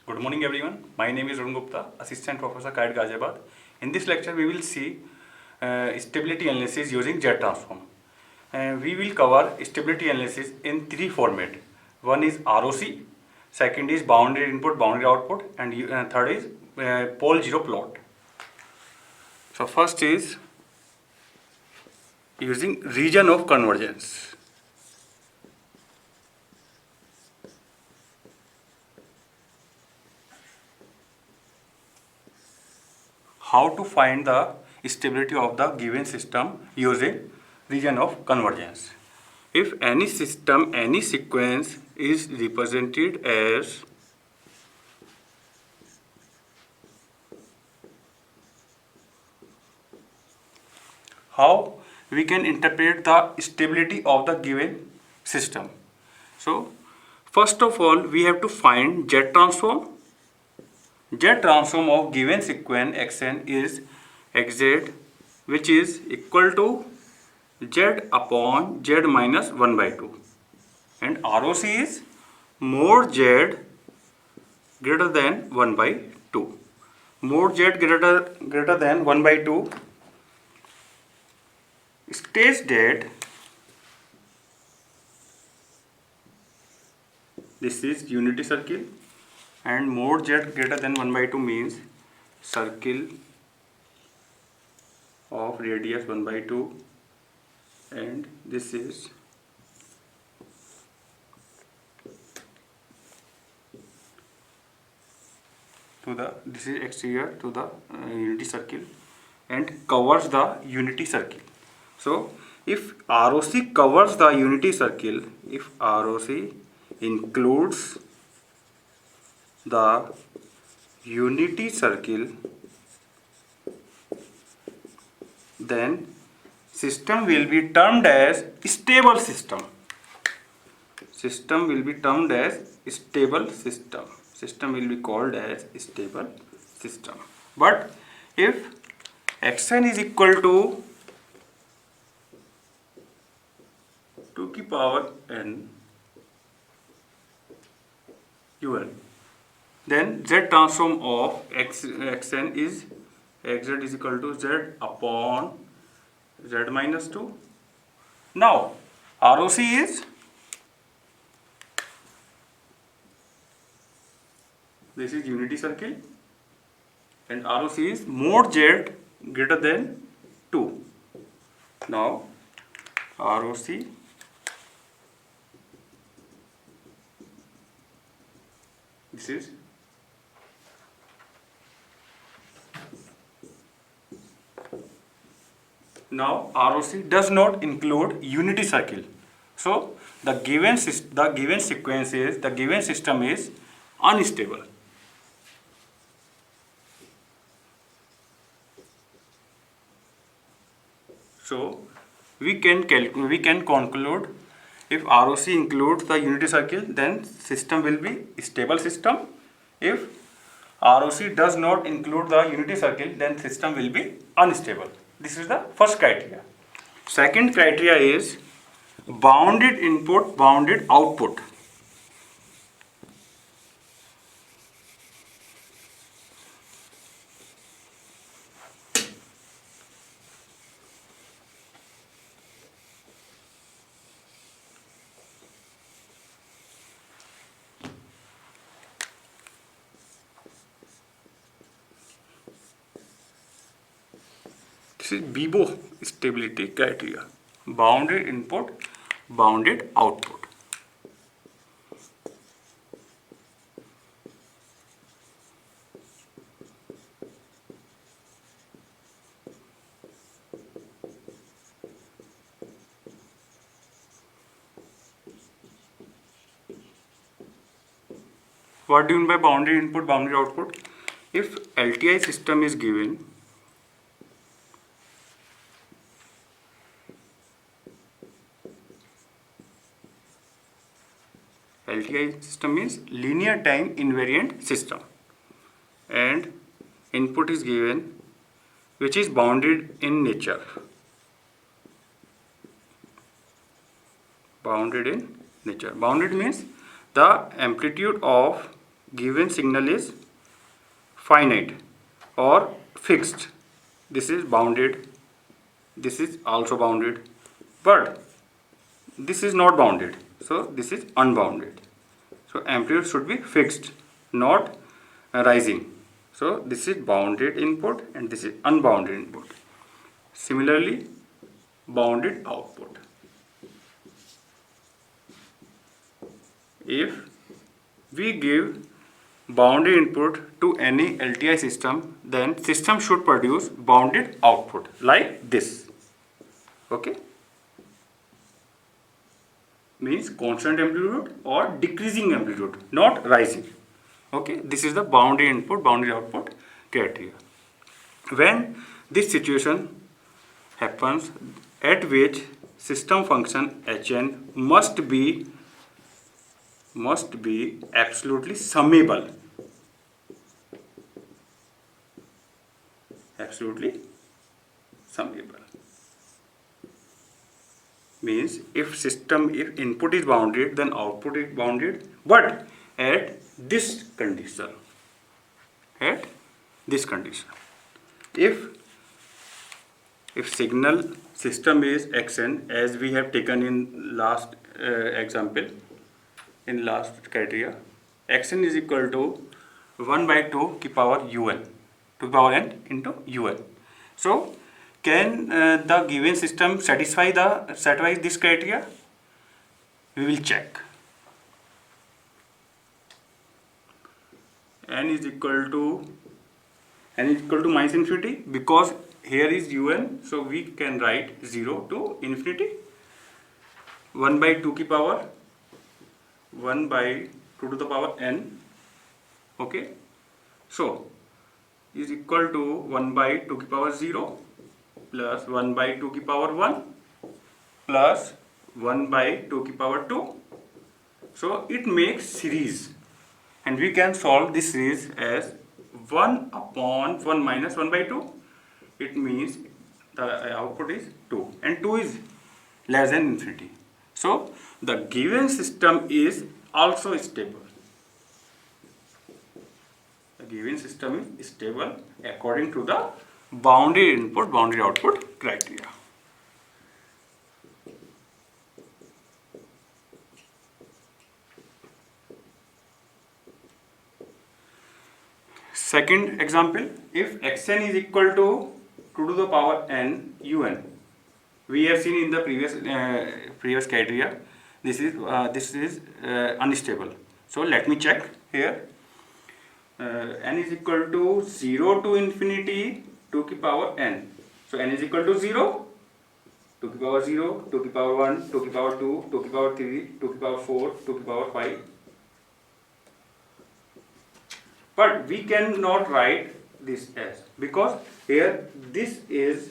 Good morning everyone. My name is Arun Gupta, Assistant Professor CAET Ghaziabad. In this lecture we will see stability analysis using Z transform. We will cover stability analysis in three formats. One is ROC, second is bounded input, bounded output, and third is pole zero plot. So first is using region of convergence. How to find the stability of the given system using region of convergence. If any system, any sequence is represented as how we can interpret the stability of the given system. So first of all we have to find Z transform. Z transform of given sequence Xn is Xz, which is equal to Z upon Z minus 1 by 2, and ROC is mod Z greater than 1 by 2. Mod Z greater than 1 by 2 states that this is unity circle, and mod Z greater than 1 by 2 means circle of radius 1 by 2, and this is exterior to the unity circle and covers the unity circle. So if ROC covers the unity circle, if ROC includes the unity circle, then system will be termed as stable system. System will be termed as stable system. System will be called as stable system. But if Xn is equal to 2 की power n un, then Z transform of Xn is Xz is equal to Z upon Z minus 2. Now ROC is this is unity circle, and ROC is mod Z greater than 2. Now ROC this is now ROC does not include unity circle. So the given sequence is the given system is unstable. So we can conclude if ROC includes the unity circle, then system will be stable system. If ROC does not include the unity circle, then system will be unstable. This is the first criteria. Second criteria is bounded input, bounded output. This is BIBO stability criteria. Bounded input, bounded output. What do you mean by bounded input, bounded output? If LTI system is given, LTI system means linear time invariant system, and input is given which is bounded in nature. Bounded in nature. Bounded means the amplitude of given signal is finite or fixed. This is bounded, this is also bounded, but this is not bounded, so this is unbounded. So amplitude should be fixed, not rising. So this is bounded input and this is unbounded input. Similarly, bounded output. If we give bounded input to any LTI system, then system should produce bounded output like this. Okay? Means constant amplitude or decreasing amplitude, not rising. Okay? This is the bounded input, bounded output criteria. When this situation happens, at which system function Hn must be absolutely summable. Absolutely summable. Means if input is bounded, then output is bounded, but at this condition. At this condition. If signal system is Xn, as we have taken in last example, in last criteria, Xn is equal to 1 by 2 ki power un, to the power n into un. So can the given system satisfy this criteria? We will check. N is equal to minus infinity, because here is un, so we can write 0 to infinity. 1 by 2 ki power 1 by 2 to the power n. Okay, so is equal to 1 by 2 ki power 0 plus 1 by 2 ki power 1 plus 1 by 2 ki power 2. So it makes series, and we can solve this series as 1 upon 1 minus 1 by 2. It means the output is 2, and 2 is less than infinity. So the given system is also stable. The given system is stable according to the bounded input, bounded output criteria. Second example, if xn is equal to 2 to the power n un, we have seen in the previous criteria, this is unstable. So let me check here. N is equal to 0 to infinity 2 ki power n. So n is equal to 0, 2 ki power 0, 2 ki power 1, 2 ki power 2, 2 ki power 3, 2 ki power 4, 2 ki power 5. But we cannot write this as, because here this is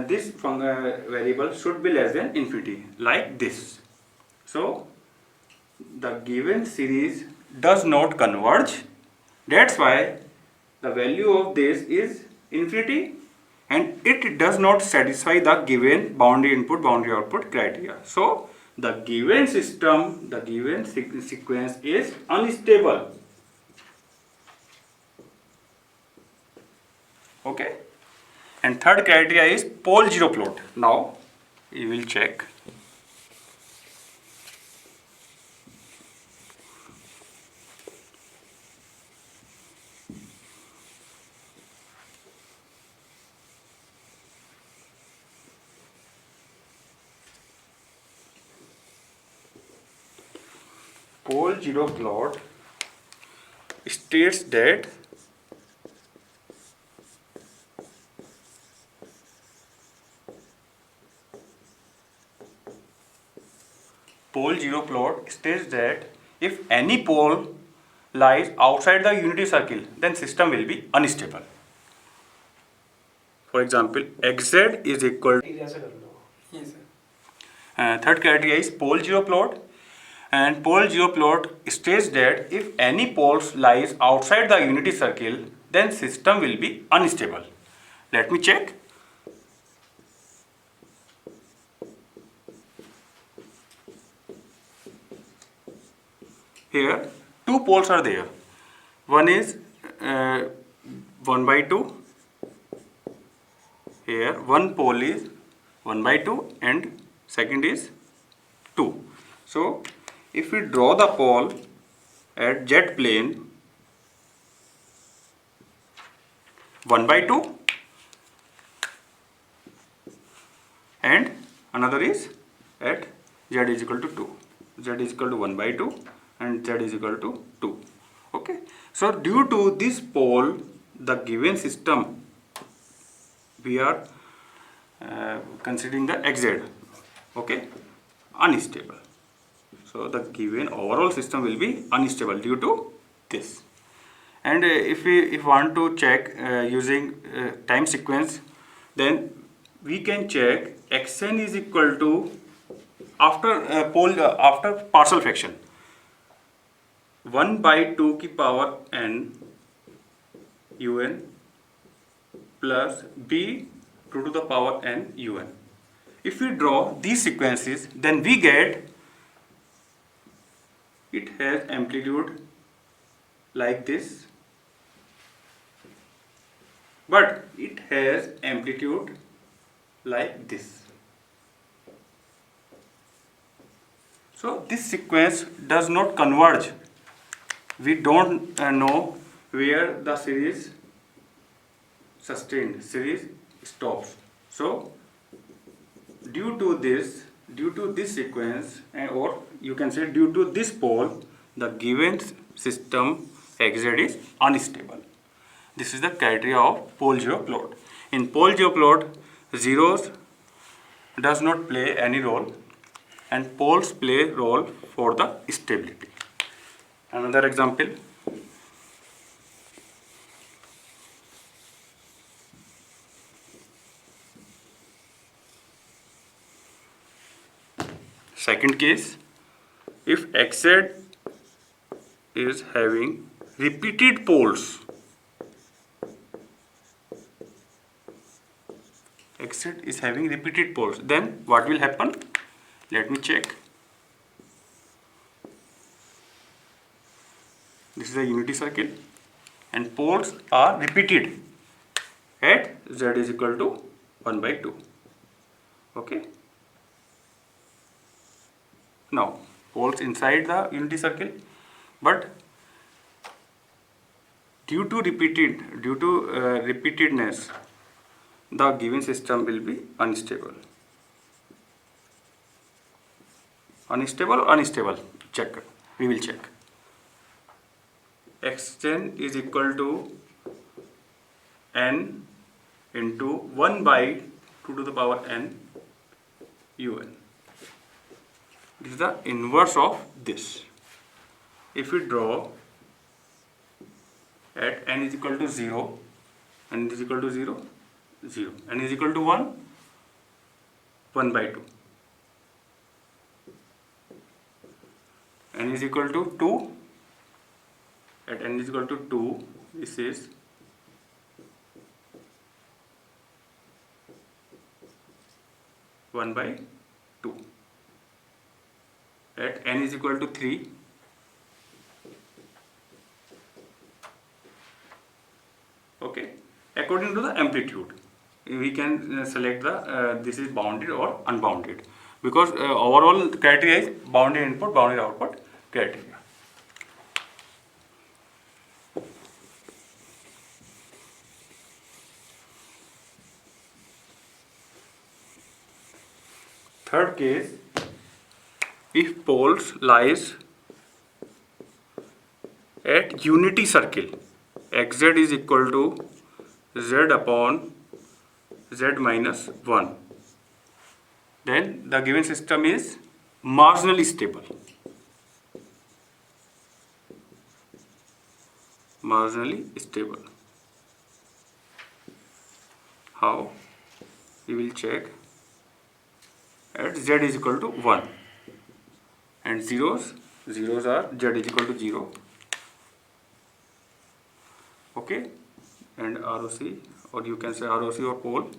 this variable should be less than infinity, like this. So the given series does not converge. That's why the value of this is infinity, and it does not satisfy the given boundary input, boundary output criteria. So the given system, the given sequence is unstable. Okay, and third criteria is pole zero plot. Now we will check. Pole zero plot states that if any pole lies outside the unity circle, then system will be unstable. For example, xz is equal to, third criteria is pole zero plot, and pole zero plot states that if any poles lies outside the unity circle, then system will be unstable. Let me check. Here two poles are there. One is 1 by 2. Here one pole is 1 by 2 and second is 2. So if we draw the pole at z plane 1 by 2 and another is at z is equal to 2. Z is equal to 1 by 2 and z is equal to 2. Okay. So due to this pole, the given system, we are considering the xz, okay, unstable. So the given overall system will be unstable due to this. And if we want to check using time sequence, then we can check xn is equal to after partial fraction 1 by 2 की power n un plus b 2 to the power n un. If we draw these sequences, then we get it has amplitude like this, but it has amplitude like this. So this sequence does not converge. We don't know where the series series stops. So due to this sequence, or you can say due to this pole, the given system xz is unstable. This is the criteria of pole geoplot. In pole geoplot, zeros does not play any role and poles play role for the stability. Another example. Second case, if xz is having repeated poles, xz is having repeated poles, then what will happen? Let me check. This is a unity circle and poles are repeated at z is equal to 1 by 2. Okay. Now poles inside the unity circle, but due to repeatedness, the given system will be unstable. Unstable. Check. We will check. Xn is equal to n into 1 by 2 to the power n un. This is the inverse of this. If we draw at n is equal to 0, n is equal to 0, 0, n is equal to 1, 1 by 2, n is equal to 2, at n is equal to 2, this is 1 by 2. At n is equal to 3, okay, according to the amplitude we can select the this is bounded or unbounded, because overall criteria is bounded input, bounded output criteria. Third case, if poles lies at unity circle, xz is equal to z upon z minus 1, then the given system is marginally stable. Marginally stable. How? We will check. At z is equal to 1 and zeros are z is equal to 0, okay, and ROC, or you can say ROC or pole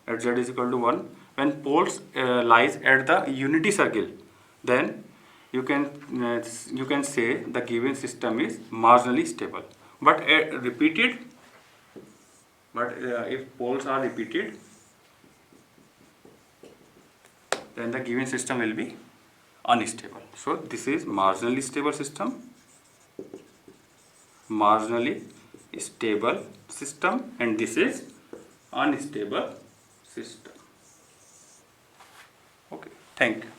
at z is equal to 1. When poles lies at the unity circle, then you can say the given system is marginally stable. But if poles are repeated, then the given system will be unstable. So this is marginally stable system, and this is unstable system. Okay, thank you.